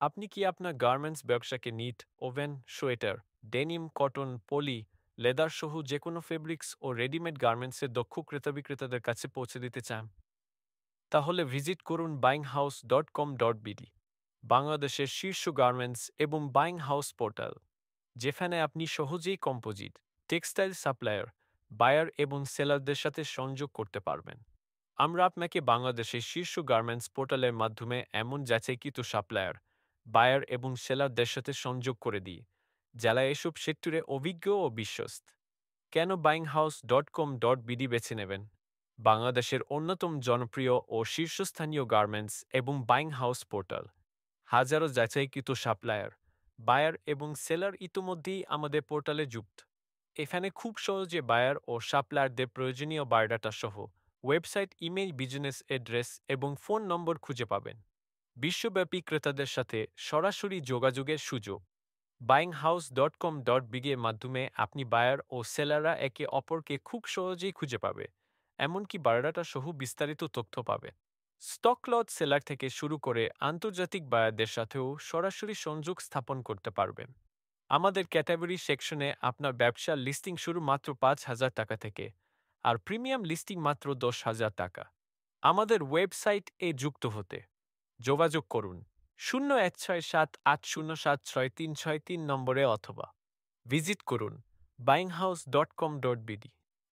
আপনি কি আপনার গার্মেন্টস ব্যবসাকে knit, woven, sweater, denim, cotton, poly, leather সহ যেকোনো ফেব্রিক্স ও রেডিমেড গার্মেন্টসের দক্ষ ক্রেতা বিক্রেতাদের কাছে পৌঁছে দিতে চান? তাহলে ভিজিট করুন buyinghouse.com.bd, বাংলাদেশের শীর্ষ গার্মেন্টস এবং বাইং হাউস পোর্টাল, যেখানে আপনি সহজেই কম্পোজিট, টেক্সটাইল সাপ্লায়ার, বায়ার এবং সেলারদের সাথে সংযোগ করতে পারবেন। আমরা আপনাকে বাংলাদেশের শীর্ষ গার্মেন্টস পোর্টালের মাধ্যমে এমন যাচাইকৃত সাপ্লায়ার, বায়ার এবং সেলারদের সাথে সংযোগ করে দিই, যারা এসব সেক্টরে অভিজ্ঞ ও বিশ্বস্ত। কেন buyinghouse.com.bd বেছে নেবেন? বাংলাদেশের অন্যতম জনপ্রিয় ও শীর্ষস্থানীয় গার্মেন্টস এবং বাইং হাউস পোর্টাল। হাজারো যাচাইকৃত সাপ্লায়ার, বায়ার এবং সেলার ইতিমধ্যেই আমাদের পোর্টালে যুক্ত। এখানে খুব সহজে বায়ার ও সাপ্লায়ারদের প্রয়োজনীয় বায়োডাটা সহ ওয়েবসাইট, ইমেইল, বিজনেস অ্যাড্রেস এবং ফোন নম্বর খুঁজে পাবেন। বিশ্বব্যাপী ক্রেতাদের সাথে সরাসরি যোগাযোগের সুযোগ। buyinghouse.com.bd এর মাধ্যমে আপনি বায়ার ও সেলাররা একে অপরকে খুব সহজেই খুঁজে পাবে, এমনকি বায়োডাটা সহ বিস্তারিত তথ্য পাবে। স্টক লট সেলার থেকে শুরু করে আন্তর্জাতিক বায়ারদের সাথেও সরাসরি সংযোগ স্থাপন করতে পারবেন। আমাদের ক্যাটাগরি সেকশনে আপনার ব্যবসার লিস্টিং শুরু মাত্র ৫,০০০ টাকা থেকে, আর প্রিমিয়াম লিস্টিং মাত্র ১০,০০০ টাকা। আমাদের ওয়েবসাইট এ যুক্ত হতে যোগাযোগ করুন 016780763663 নম্বরে অথবা ভিজিট করুন buyinghouse.com.bd।